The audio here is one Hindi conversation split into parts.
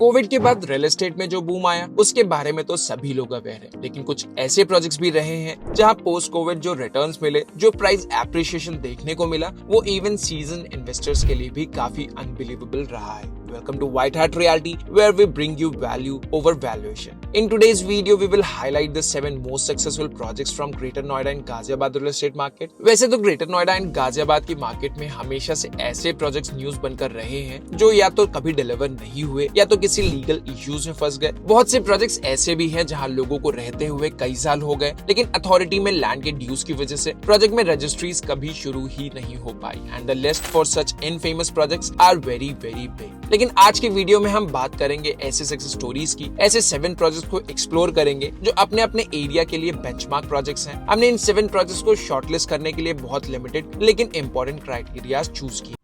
कोविड के बाद रियल एस्टेट में जो बूम आया उसके बारे में तो सभी लोग अवेयर हैं, लेकिन कुछ ऐसे प्रोजेक्ट्स भी रहे हैं जहां पोस्ट कोविड जो रिटर्न्स मिले, जो प्राइस एप्रिसिएशन देखने को मिला, वो इवन सीजन इन्वेस्टर्स के लिए भी काफी अनबिलीवेबल रहा है। Welcome to White Hat Reality, where we bring you value over valuation. In today's video, we will highlight the 7 most successful projects from Greater Noida and Ghaziabad real estate market. वैसे तो Greater Noida and Ghaziabad की मार्केट में हमेशा से ऐसे प्रोजेक्ट्स न्यूज बनकर रहे हैं जो या तो कभी डिलीवर नहीं हुए या तो किसी लीगल इश्यूज में फंस गए। बहुत से प्रोजेक्ट्स ऐसे भी हैं जहां लोगों को रहते हुए कई साल हो गए, लेकिन अथॉरिटी में लैंड के ड्यूज की वजह से प्रोजेक्ट में रजिस्ट्रीज कभी शुरू ही नहीं हो पाई। And the list for such infamous projects are very big. लेकिन आज के वीडियो में हम बात करेंगे ऐसे सक्सेस स्टोरीज की, ऐसे 7 प्रोजेक्ट्स को एक्सप्लोर करेंगे जो अपने अपने एरिया के लिए बेंचमार्क प्रोजेक्ट्स हैं। हमने इन 7 प्रोजेक्ट्स को शॉर्टलिस्ट करने के लिए बहुत लिमिटेड लेकिन इंपॉर्टेंट क्राइटेरियाज चूज किए।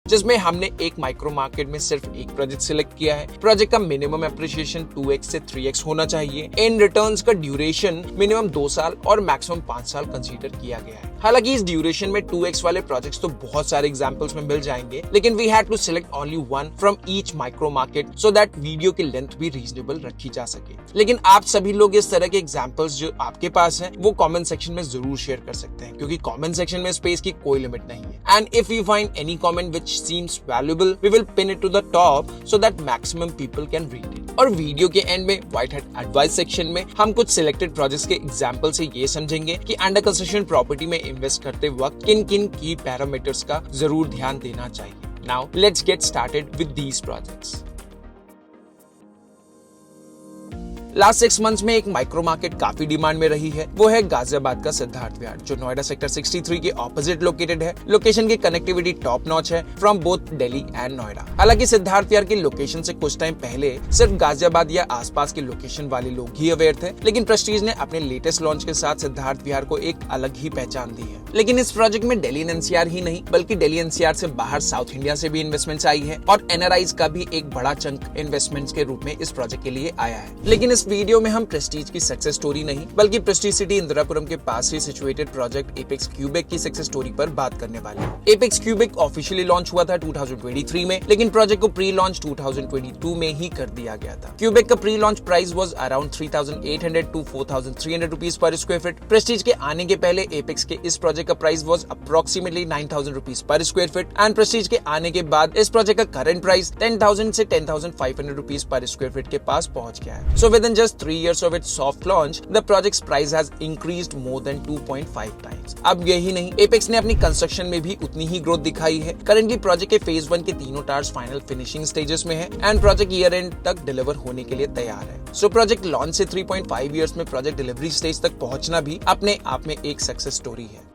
जिसमें हमने एक माइक्रो मार्केट में सिर्फ एक प्रोजेक्ट सिलेक्ट किया है। प्रोजेक्ट का मिनिमम एप्रिसिएशन 2x से 3x होना चाहिए। इन रिटर्न्स का ड्यूरेशन मिनिमम 2 साल और मैक्सिमम 5 साल कंसीडर किया गया है। हालांकि इस ड्यूरेशन में 2x वाले प्रोजेक्ट्स तो बहुत सारे एग्जांपल्स में मिल जाएंगे, लेकिन we had to select only one from each micro market so that video की लेंथ भी रीजनेबल रखी जा सके। लेकिन आप सभी लोग इस तरह के एग्जांपल्स जो आपके पास हैं वो कमेंट सेक्शन में जरूर शेयर कर सकते हैं, क्योंकि कमेंट सेक्शन में स्पेस की कोई लिमिट नहीं है। And if you find any comment which seems valuable, we will pin it to the top so that maximum people can read it. और वीडियो के एंड में व्हाइट हैट एडवाइस सेक्शन में हम कुछ सिलेक्टेड प्रोजेक्ट्स के एग्जांपल से ये समझेंगे कि अंडर कंस्ट्रक्शन प्रॉपर्टी में इन्वेस्ट करते वक्त किन किन की पैरामीटर्स का जरूर ध्यान देना चाहिए। Now let's get started with these projects. Last 6 months में एक माइक्रो मार्केट काफी डिमांड में रही है, वो है गाजियाबाद का सिद्धार्थ विहार, जो नोएडा सेक्टर 63 के ऑपोजिट लोकेटेड है। लोकेशन की कनेक्टिविटी टॉप नॉच है from both Delhi and Noida. हालांकि सिद्धार्थ विहार की लोकेशन से कुछ टाइम पहले सिर्फ गाजियाबाद या आसपास के लोकेशन वाले लोग ही अवेयर थे, लेकिन प्रेस्टीज ने अपने लेटेस्ट लॉन्च के साथ सिद्धार्थ विहार को एक अलग ही पहचान दी है। लेकिन इस प्रोजेक्ट में दिल्ली एनसीआर ही नहीं बल्कि दिल्ली एनसीआर से बाहर साउथ इंडिया से भी इन्वेस्टमेंट्स आई है और एनआरआईज का भी एक बड़ा चंक इन्वेस्टमेंट्स के रूप में इस प्रोजेक्ट के लिए आया है। लेकिन इस वीडियो में हम प्रेस्टीज की सक्सेस स्टोरी नहीं बल्कि प्रेस्टीज सिटी इंदिरापुरम के पास ही सिचुएटेड प्रोजेक्ट एपेक्स क्यूबिक की सक्सेस स्टोरी पर बात करने वाले हैं। एपेक्स क्यूबिक ऑफिशियली लॉन्च हुआ था 2023 में, लेकिन प्रोजेक्ट को प्री लॉन्च 2022 में ही कर दिया गया था। क्यूबिक का pre launch price was around 3,800 to 4,300 rupees per square feet. Prestige के आने के पहले एपेक्स के इस प्रोजेक्ट का price was approximately 9,000 rupees per square feet and Prestige के आने के बाद इस प्रोजेक्ट का करंट प्राइस 10,000 से 10,500 रुपीज पर स्क्वायर फीट के पास पहुंच गया है। So with in just 3 years of its soft launch, the project's price has increased more than 2.5 times. अब यही नहीं, एपेक्स ने अपनी कंस्ट्रक्शन में भी उतनी ही ग्रोथ दिखाई है। करंटली प्रोजेक्ट के फेज 1 के तीनों टावर्स फाइनल फिनिशिंग स्टेजेस में है एंड प्रोजेक्ट ईयर एंड तक डिलीवर होने के लिए तैयार है। सो प्रोजेक्ट लॉन्च से 3.5 years में प्रोजेक्ट डिलीवरी स्टेज तक पहुंचना भी अपने आप में एक सक्सेस स्टोरी है।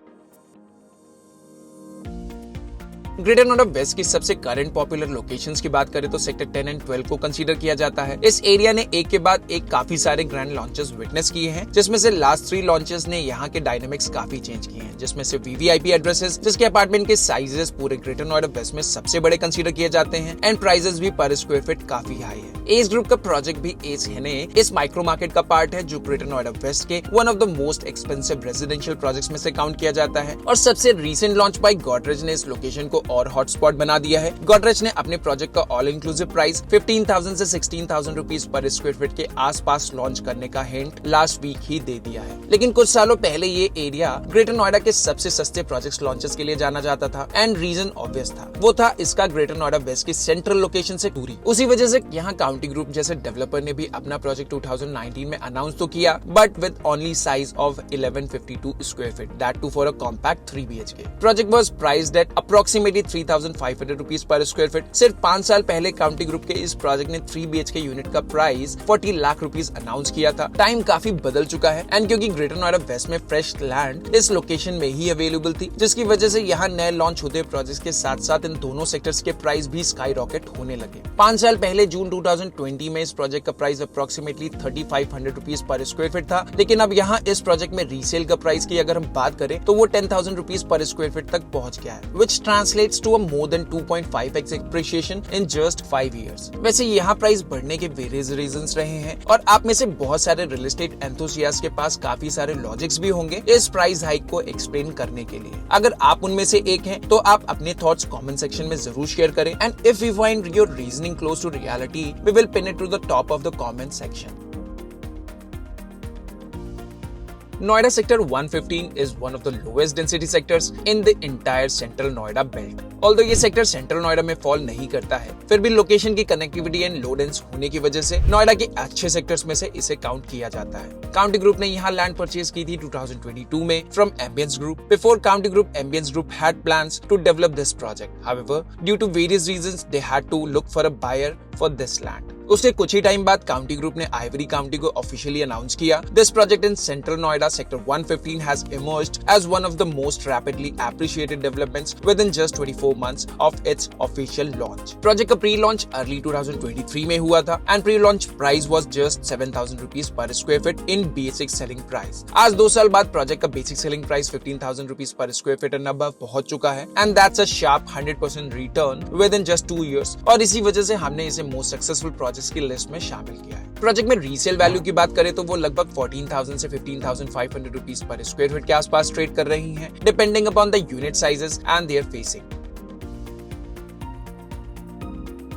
ग्रेटर नोएडा वेस्ट की सबसे करंट पॉपुलर लोकेशंस की बात करें तो सेक्टर 10 एंड 12 को कंसीडर किया जाता है। इस एरिया ने एक के बाद एक काफी सारे ग्रैंड लॉन्चेस विटनेस किए हैं, जिसमें से लास्ट 3 लॉन्चेस ने यहाँ के डायनामिक्स काफी चेंज किए हैं, जिसमें से वीवीआईपी एड्रेसेस, जिसके अपार्टमेंट के साइजेस पूरे ग्रेटर नोएडा वेस्ट में सबसे बड़े कंसीडर किए जाते हैं एंड प्राइसेस भी पर स्क्वायर फीट काफी हाई है। एज ग्रुप का प्रोजेक्ट भी एज है इस माइक्रो मार्केट का पार्ट है, जो ग्रेटर नोएडा वेस्ट के one of the most expensive residential projects में से काउंट किया जाता है और सबसे रीसेंट लॉन्च बाय गोदरेज ने इस लोकेशन को और हॉटस्पॉट बना दिया है। गोदरेज ने अपने प्रोजेक्ट का ऑल इंक्लूसिव प्राइस 15,000 से 16,000 रुपीज पर स्क्वायर फीट के आसपास लॉन्च करने का हिंट लास्ट वीक ही दे दिया है। लेकिन कुछ सालों पहले ये एरिया ग्रेटर नोएडा के सबसे सस्ते प्रोजेक्ट्स लॉन्चेस के लिए जाना जाता था एंड रीजन ऑब्वियस था, वो था इसका ग्रेटर नोएडा वेस्ट की सेंट्रल लोकेशन से दूरी। उसी वजह से यहाँ काउंटी ग्रुप जैसे डेवलपर ने भी अपना प्रोजेक्ट 2019 में अनाउंस तो किया, but with only size of 1152 square feet, that too for a compact 3 BHK। Project was priced at approximately 3,500 rupees per square feet. सिर्फ 5 साल पहले काउंटी ग्रुप के इस प्रोजेक्ट ने 3 BHK यूनिट का प्राइस 40 लाख रुपीज अनाउंस किया था। टाइम काफी बदल चुका है एंड क्योंकि ग्रेटर नोएडा वेस्ट में फ्रेश लैंड इस लोकेशन में ही अवेलेबल थी, जिसकी वजह से यहाँ नए लॉन्च होते प्रोजेक्ट्स के साथ साथ इन दोनों सेक्टर्स के प्राइस भी स्काई रॉकेट होने लगे। 5 साल पहले जून 2020 में इस प्रोजेक्ट का price approximately 3,500 rupees per square feet था, लेकिन अब यहाँ इस प्रोजेक्ट में रीसेल का प्राइस की अगर हम बात करें तो वो 10,000 रुपीज पर स्क्वायर फीट तक पहुंच गया है, विच translate translates to a more than 2.5x appreciation in just 5 years. वैसे यहाँ प्राइस बढ़ने के वेरियस रीजंस रहे हैं और आप में से बहुत सारे रियल एस्टेट एंथुसियास्ट के पास काफी सारे लॉजिक्स भी होंगे इस प्राइस हाइक को एक्सप्लेन करने के लिए। अगर आप उनमें से एक हैं तो आप अपने थॉट्स कमेंट सेक्शन में जरूर शेयर करें and if we find your reasoning close to reality we will pin it to the top of the comment section. Noida Sector 115 is one of the lowest density sectors in the entire Central Noida belt. Although ये सेक्टर सेंट्रल नोएडा में फॉल नहीं करता है, फिर भी लोकेशन की कनेक्टिविटी एंड लो डेंस होने की वजह से नोएडा के अच्छे सेक्टर्स में से इसे काउंट किया जाता है। काउंटी ग्रुप ने यहाँ लैंड परचेज की थी 2022 में from ambience group. Before county group, ambience group had plans to develop this project. However, due to various reasons they had to look for a buyer for this land. उसके कुछ ही टाइम बाद काउंटी ग्रुप ने आइवरी काउंटी को ऑफिशियली अनाउंस किया। This project in central Noida sector 115 has emerged as one of the most rapidly appreciated developments within just 24 months of its official launch. Project का प्री लॉन्च अर्ली 2023 में हुआ था and pre launch price was just 7,000 rupees per square feet in basic selling price. आज 2 साल बाद प्रोजेक्ट का basic selling price 15,000 rupees per square feet and above पहुंच चुका है and that's a sharp 100% return with in just 2 years. और इसी वजह से हमने इसे मोस्ट सक्सेसफुल प्रोजेक्ट की लिस्ट में शामिल किया है। प्रोजेक्ट में रीसेल वैल्यू की बात करें तो वो लगभग 14,000 से 15,500 रुपीज पर स्क्वायर फीट के आसपास ट्रेड कर रही हैं, depending upon the unit sizes and their facing.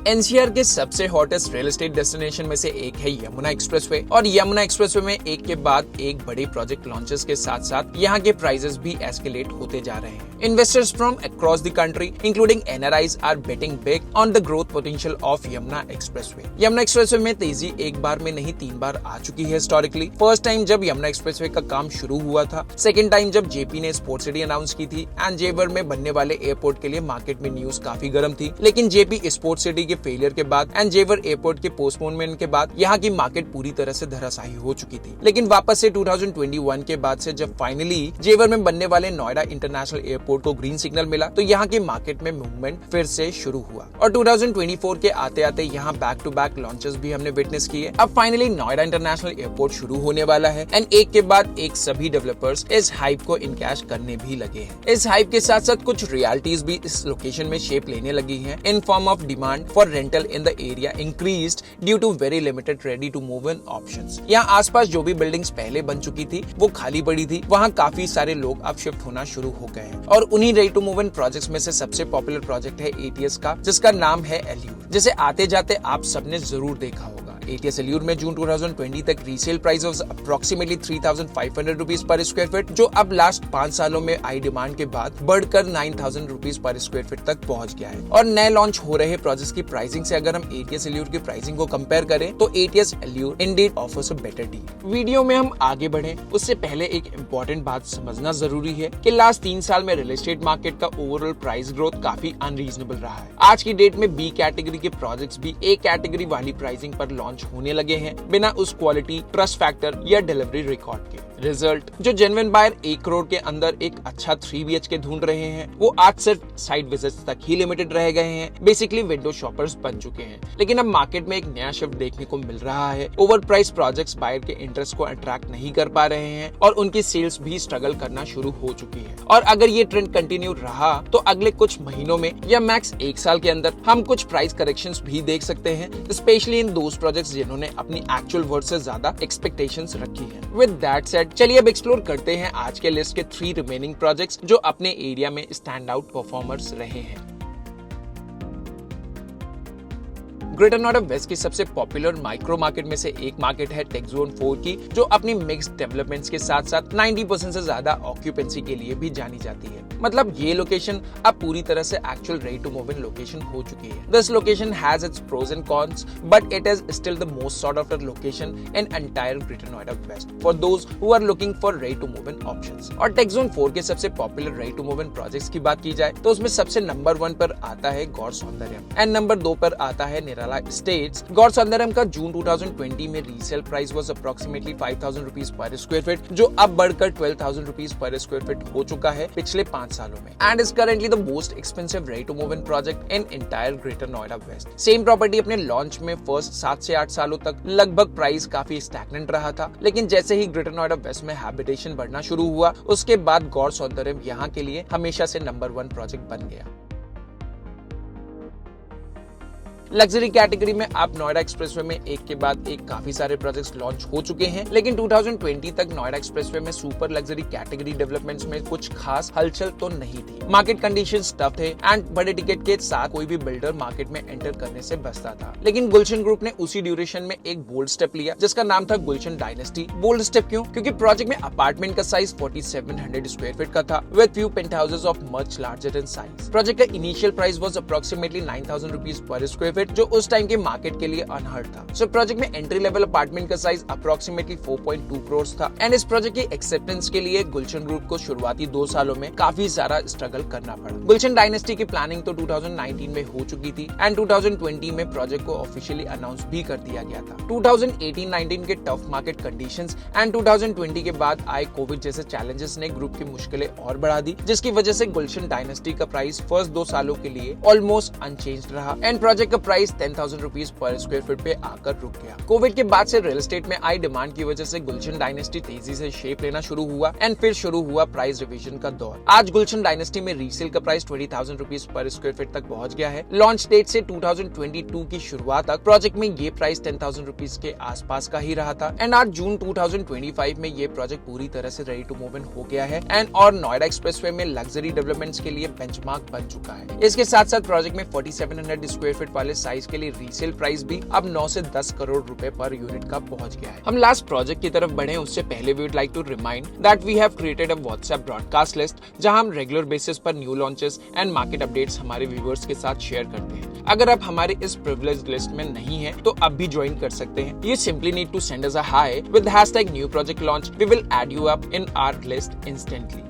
NCR के सबसे हॉटेस्ट रियल एस्टेट डेस्टिनेशन में से एक है यमुना एक्सप्रेसवे और यमुना एक्सप्रेसवे में एक के बाद एक बड़े प्रोजेक्ट लॉन्चेस के साथ साथ यहाँ के प्राइसेस भी एस्केलेट होते जा रहे हैं। Investors from across the country including NRIs are betting big on the growth potential of Yamuna expressway. Yamuna expressway में तेजी एक बार में नहीं 3 बार आ चुकी है हिस्टोरिकली। फर्स्ट टाइम जब यमुना एक्सप्रेसवे का काम शुरू हुआ था, सेकेंड टाइम जब जेपी ने स्पोर्ट्स सिटी अनाउंस की थी एंड जेवर में बनने वाले एयरपोर्ट के लिए मार्केट में न्यूज काफी गर्म थी। लेकिन जेपी स्पोर्ट्स सिटी के फेलियर के बाद एंड जेवर एयरपोर्ट के पोस्टपोनमेंट के बाद यहाँ की मार्केट पूरी तरह से धराशायी हो चुकी थी। लेकिन वापस से 2021 के बाद से जब फाइनली जेवर में बनने वाले नोएडा इंटरनेशनल एयरपोर्ट को ग्रीन सिग्नल मिला तो यहाँ की मार्केट में मूवमेंट फिर से शुरू हुआ और 2024 के आते आते यहाँ बैक टू बैक लॉन्चेस भी हमने विटनेस किए। अब फाइनली नोएडा इंटरनेशनल एयरपोर्ट शुरू होने वाला है एंड एक के बाद एक सभी डेवलपर्स इस हाइप को इनकैश करने भी लगे हैं। इस हाइप के साथ साथ कुछ रियलिटीज भी इस लोकेशन में शेप लेने लगी है in form of demand for rental in the area increased due to very limited ready to move in options. यहाँ आसपास जो भी बिल्डिंग्स पहले बन चुकी थी वो खाली पड़ी थी, वहाँ काफी सारे लोग अब शिफ्ट होना शुरू हो गए हैं और उन्हीं ready to move in projects में से सबसे पॉपुलर प्रोजेक्ट है एटीएस का, जिसका नाम है एल्यूर, जिसे आते जाते आप सबने जरूर देखा होगा। एटीएस एल्यूर में जून 2020 तक resale price was approximately 3,500 rupees per square feet, जो अब लास्ट 5 सालों में आई डिमांड के बाद बढ़कर 9,000 रुपीज पर स्क्वायर फीट तक पहुंच गया है। और नए लॉन्च हो रहे प्रोजेक्ट्स की प्राइसिंग से अगर हम एटीएस एल्यूर की प्राइसिंग को कंपेयर करें तो ATS allure Indeed offers a better deal. Video में हम आगे बढ़े उससे पहले एक इम्पोर्टेंट बात समझना जरूरी है कि लास्ट 3 साल में रियल एस्टेट मार्केट का ओवरऑल प्राइस ग्रोथ काफी अनरीजनेबल रहा है। आज की डेट में बी कैटेगरी के प्रोजेक्ट्स भी ए कैटेगरी वाली प्राइसिंग पर लॉन्च होने लगे हैं बिना उस क्वालिटी, ट्रस्ट फैक्टर या डिलीवरी रिकॉर्ड के। रिजल्ट, जो जेन्युइन बायर 1 करोड़ के अंदर एक अच्छा 3 BHK ढूंढ रहे हैं वो आज सिर्फ साइट विजिट्स तक ही लिमिटेड रह गए हैं, बेसिकली विंडो शॉपर्स बन चुके हैं। लेकिन अब मार्केट में एक नया शिफ्ट देखने को मिल रहा है। ओवर प्राइस प्रोजेक्ट्स बायर के इंटरेस्ट को अट्रैक्ट नहीं कर पा रहे हैं और उनकी सेल्स भी स्ट्रगल करना शुरू हो चुकी है। और अगर ये ट्रेंड कंटिन्यू रहा तो अगले कुछ महीनों में या मैक्स 1 साल के अंदर हम कुछ प्राइस करेक्शंस भी देख सकते हैं, स्पेशली इन दोज प्रोजेक्ट्स जिन्होंने अपनी एक्चुअल वर्थ से ज्यादा एक्सपेक्टेशंस रखी है। विद दैट सेड, चलिए अब एक्सप्लोर करते हैं आज के लिस्ट के 3 रिमेनिंग प्रोजेक्ट्स जो अपने एरिया में स्टैंड आउट परफॉर्मर्स रहे हैं। ग्रेटर नोएडा वेस्ट की सबसे पॉपुलर माइक्रो मार्केट में से एक मार्केट है टेक जोन 4 की, जो अपनी मिक्स्ड डेवलपमेंट्स के साथ साथ 90% से ज्यादा ऑक्यूपेंसी के लिए भी जानी जाती है। मतलब ये लोकेशन अब पूरी तरह से actual ready to move in location हो चुकी है। This location has its pros and cons, but it is still the most sought after location in entire greater Noida west for those who are looking for ready to move in options. और टेक जोन 4 के सबसे popular ready to move in projects की बात की जाए तो उसमें सबसे नंबर 1 पर आता है गौर सौंदर्यम एंड नंबर 2 पर आता है निराला स्टेट्स। गौर सौंदर्यम का जून 2020 में resale price was approximately 5,000 rupees per square feet, जो अब बढ़कर 12,000 रुपीज पर स्क्वायर फीट हो चुका है पिछले 5 सालों में and is currently the most expensive ready to move in project in entire greater Noida west. Same property अपने लॉन्च में फर्स्ट 7 से 8 सालों तक लगभग प्राइस काफी स्टैग्नेंट रहा था, लेकिन जैसे ही ग्रेटर नोएडा वेस्ट में हैबिटेशन बढ़ना शुरू हुआ उसके बाद गौर सौंदर्यम यहाँ के लिए हमेशा से नंबर 1 प्रोजेक्ट बन गया। लग्जरी कैटेगरी में अब नोएडा एक्सप्रेसवे में एक के बाद एक काफी सारे प्रोजेक्ट्स लॉन्च हो चुके हैं, लेकिन 2020 तक नोएडा एक्सप्रेसवे में सुपर लग्जरी कैटेगरी डेवलपमेंट्स में कुछ खास हलचल तो नहीं थी। मार्केट कंडीशंस टफ थे एंड बड़े टिकट के साथ कोई भी बिल्डर मार्केट में एंटर करने से बचता था। लेकिन गुलशन ग्रुप ने उसी ड्यूरेशन में एक बोल्ड स्टेप लिया जिसका नाम था गुलशन डायनेस्टी। बोल्ड स्टेप क्यों? क्योंकि प्रोजेक्ट में अपार्टमेंट का साइज 4700 स्क्वायर फीट का था with few penthouses of much larger in size. Project का initial price was approximately 9000 rupees per square feet, जो उस टाइम के मार्केट के लिए अनहर्ड था। सो प्रोजेक्ट में एंट्री लेवल अपार्टमेंट का साइज अप्रोक्सीमेटली 4.2 करोड़ था एंड इस प्रोजेक्ट की एक्सेप्टेंस के लिए गुलशन ग्रुप को शुरुआती 2 सालों में काफी सारा स्ट्रगल करना पड़ा। गुलशन डायनेस्टी की प्लानिंग तो 2019 में हो चुकी थी एंड 2020 में प्रोजेक्ट को ऑफिशियली अनाउंस भी कर दिया गया था। 2018-19 के टफ मार्केट कंडीशंस एंड 2020 के बाद आए कोविड जैसे चैलेंजेस ने ग्रुप की मुश्किलें और बढ़ा दी, जिसकी वजह से गुलशन डायनेस्टी का प्राइस फर्स्ट 2 सालों के लिए ऑलमोस्ट अनचेंज्ड रहा एंड प्रोजेक्ट का price 10,000 rupees per square feet पे आकर रुक गया। कोविड के बाद से रियल एस्टेट में आई डिमांड की वजह से गुलशन डायनेस्टी तेजी से शेप लेना शुरू हुआ एंड फिर शुरू हुआ प्राइस रिविजन का दौर। आज गुलशन डायनेस्टी में रीसेल का price 20,000 rupees per square feet तक पहुंच गया है। लॉन्च डेट से 2022 की शुरुआत तक प्रोजेक्ट में ये प्राइस 10,000 रुपीज के आसपास का ही रहा था एंड आज जून 2025 में ये प्रोजेक्ट पूरी तरह से रेडी टू मूव इन हो गया है एंड और नोएडा एक्सप्रेसवे में लग्जरी डेवलपमेंट्स के लिए बेंचमार्क बन चुका है। इसके साथ साथ प्रोजेक्ट में 4700 स्क्वायर फीट वाले साइज के लिए रीसेल प्राइस भी अब 9 से 10 करोड़ रुपए पर यूनिट का पहुंच गया है। हम लास्ट प्रोजेक्ट की तरफ बढ़े उससे पहले we would like to remind that we have created a WhatsApp broadcast list, जहां हम रेगुलर बेसिस पर new launches and market updates हमारे व्यूअर्स के साथ शेयर करते हैं। अगर आप हमारे इस प्रिविलेज्ड लिस्ट में नहीं हैं, तो अब भी ज्वाइन कर सकते हैं। You simply need to send us a hi with the hashtag new project launch. We will add you up in our list instantly.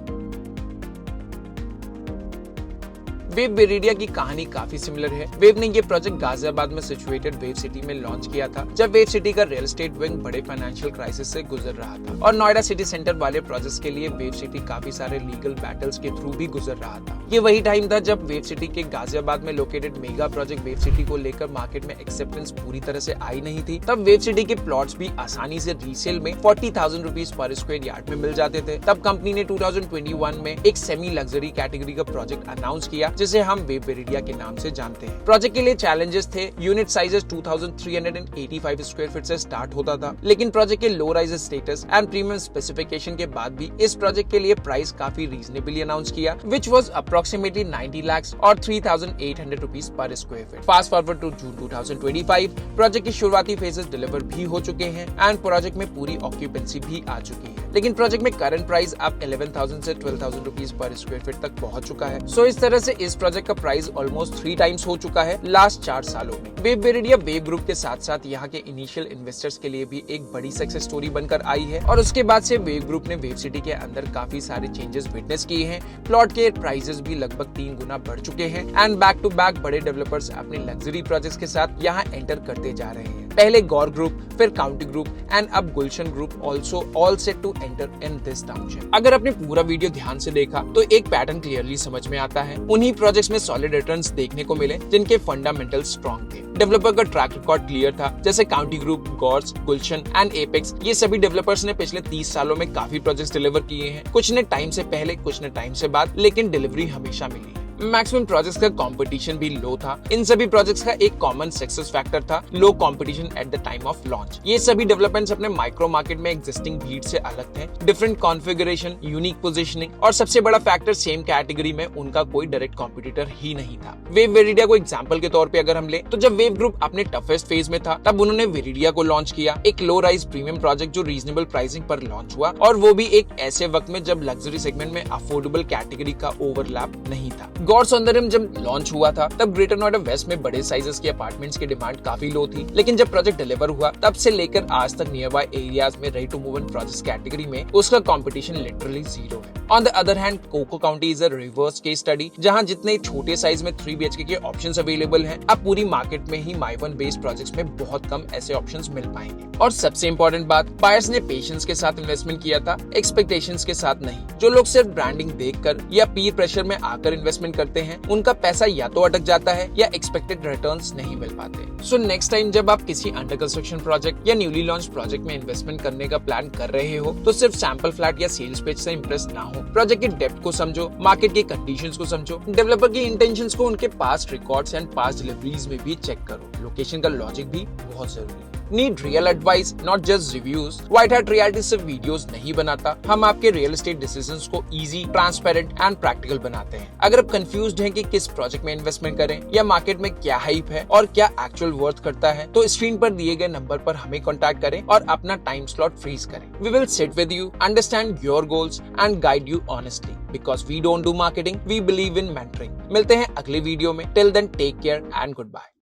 Wave Veridia की कहानी काफी सिमिलर है। वेव ने ये प्रोजेक्ट गाजियाबाद में सिचुएटेड वेव सिटी में लॉन्च किया था, जब वेव सिटी का रियल एस्टेट विंग बड़े फाइनेंशियल क्राइसिस से गुजर रहा था और नोएडा सिटी सेंटर वाले प्रोजेक्ट्स के लिए वेव सिटी काफी सारे लीगल बैटल्स के थ्रू भी गुजर रहा था। ये वही टाइम था जब वेव सिटी के गाजियाबाद में located mega project wave city को लेकर मार्केट में एक्सेप्टेंस पूरी तरह से आई नहीं थी। तब वेव सिटी के प्लॉट्स भी आसानी से रीसेल में 40,000 रुपीज पर स्क्वायर यार्ड में मिल जाते थे। तब कंपनी ने 2021 में एक सेमी लग्जरी कैटेगरी का प्रोजेक्ट अनाउंस किया, जिसे हम वेव वेरिडिया के नाम से जानते हैं। प्रोजेक्ट के लिए चैलेंजेस थे। यूनिट साइजेस 2385 स्क्वायर फीट से स्टार्ट होता था, लेकिन प्रोजेक्ट के low rise status and premium specification के बाद भी इस प्रोजेक्ट के लिए प्राइस काफी रीजनेबली अनाउंस किया, विच वाज अप्रोक्सीमेटली 90 लाख और 3,800 rupees per square feet. Fast forward to June 2025, project की शुरुआती फेजेस डिलीवर भी हो चुके हैं एंड प्रोजेक्ट में पूरी ऑक्यूपेंसी भी आ चुकी है, लेकिन प्रोजेक्ट में करंट प्राइस अब 11,000 से 12,000 रुपीज पर स्क्वायर फीट तक पहुंच चुका है। सो इस तरह से इस प्रोजेक्ट का प्राइस ऑलमोस्ट 3 टाइम्स हो चुका है लास्ट 4 सालों में। वेव वेरिडिया वेव ग्रुप के साथ साथ यहाँ के इनिशियल इन्वेस्टर्स के लिए भी एक बड़ी सक्सेस स्टोरी बनकर आई है और उसके बाद से वेव ग्रुप ने वेव सिटी के अंदर काफी सारे चेंजेस विटनेस किए हैं। प्लॉट के प्राइसेस भी लगभग 3 गुना बढ़ चुके हैं एंड बैक टू बैक बड़े डेवलपर्स अपने लग्जरी प्रोजेक्ट्स के साथ यहाँ एंटर करते जा रहे हैं। पहले गौर ग्रुप, फिर काउंटी ग्रुप एंड अब Gulshan group also all set to enter in this township. अगर आपने पूरा वीडियो ध्यान से देखा तो एक पैटर्न क्लियरली समझ में आता है। उन्हीं प्रोजेक्ट्स में सॉलिड रिटर्न्स देखने को मिले जिनके फंडामेंटल स्ट्रॉन्ग थे। डेवलपर का ट्रैक रिकॉर्ड क्लियर था, जैसे काउंटी ग्रुप, गॉर्स, गुलशन एंड एपेक्स। ये सभी डेवलपर्स ने पिछले 30 सालों में काफी प्रोजेक्ट्स डिलीवर किए हैं, कुछ ने टाइम से पहले, कुछ ने टाइम से बाद, लेकिन डिलीवरी हमेशा मिली। मैक्सिमम प्रोजेक्ट्स का कंपटीशन भी लो था। इन सभी प्रोजेक्ट्स का एक कॉमन सक्सेस फैक्टर था low competition at the time of launch. ये सभी डेवलपमेंट्स अपने माइक्रो मार्केट में एग्जिस्टिंग भीड़ से अलग थे। डिफरेंट कॉन्फ़िगरेशन, यूनिक पोजीशनिंग और सबसे बड़ा फैक्टर सेम कैटेगरी में उनका कोई डायरेक्ट कॉम्पिटिटर ही नहीं था। वेव वेरिडिया को एग्जांपल के तौर पे अगर हम ले तो जब वेव ग्रुप अपने टफेस्ट फेज में था तब उन्होंने वेरिडिया को लॉन्च किया, एक लो राइज प्रीमियम प्रोजेक्ट जो रीजनेबल प्राइसिंग पर लॉन्च हुआ, और वो भी एक ऐसे वक्त में जब लग्जरी सेगमेंट में अफोर्डेबल कैटेगरी का ओवरलैप नहीं था। गौर सौंदर्यम जब लॉन्च हुआ था तब ग्रेटर नोएडा वेस्ट में बड़े साइजेस के अपार्टमेंट्स की डिमांड काफी लो थी, लेकिन जब प्रोजेक्ट डिलीवर हुआ तब से लेकर आज तक नियर बाय एरियाज में ready to move in project category में उसका कंपटीशन लिटरली जीरो है। On the other hand coco county is a reverse case study, जहां जितने छोटे साइज में 3 BHK के ऑप्शंस अवेलेबल हैं, अब पूरी मार्केट में ही माइवन बेस्ड प्रोजेक्ट्स में बहुत कम ऐसे ऑप्शंस मिल पाएंगे। और सबसे इंपॉर्टेंट बात, बायर्स ने पेशेंस के साथ इन्वेस्टमेंट किया था, एक्सपेक्टेशंस के साथ नहीं। जो लोग सिर्फ ब्रांडिंग देखकर या पीर प्रेशर में आकर इन्वेस्टमेंट करते हैं उनका पैसा या तो अटक जाता है या एक्सपेक्टेड रिटर्न्स नहीं मिल पाते। सो नेक्स्ट टाइम जब आप किसी अंडर कंस्ट्रक्शन प्रोजेक्ट या न्यूली लॉन्च प्रोजेक्ट में इन्वेस्टमेंट करने का प्लान कर रहे हो तो सिर्फ सैंपल फ्लैट या सेल्स पेज से इंप्रेस ना हो। प्रोजेक्ट की डेप्थ को समझो, मार्केट की कंडीशंस को समझो, डेवलपर की इंटेंशंस को उनके past records and past deliveries में भी चेक करो। लोकेशन का लॉजिक भी बहुत जरूरी है। Need real advice, not just reviews. White hat reality सिर्फ वीडियोस नहीं बनाता, हम आपके रियल एस्टेट डिसीजंस को इजी, ट्रांसपेरेंट एंड प्रैक्टिकल बनाते हैं। अगर आप कंफ्यूज्ड हैं कि किस प्रोजेक्ट में इन्वेस्टमेंट करें या मार्केट में क्या हाइप है और क्या एक्चुअल वर्थ करता है, तो स्क्रीन पर दिए गए नंबर पर हमें कॉन्टैक्ट करें और अपना टाइम स्लॉट फ्रीज करें। We will sit with you, understand your goals and guide you honestly, because we don't do marketing, we believe in mentoring. मिलते हैं अगले वीडियो में। Till then take care and good bye.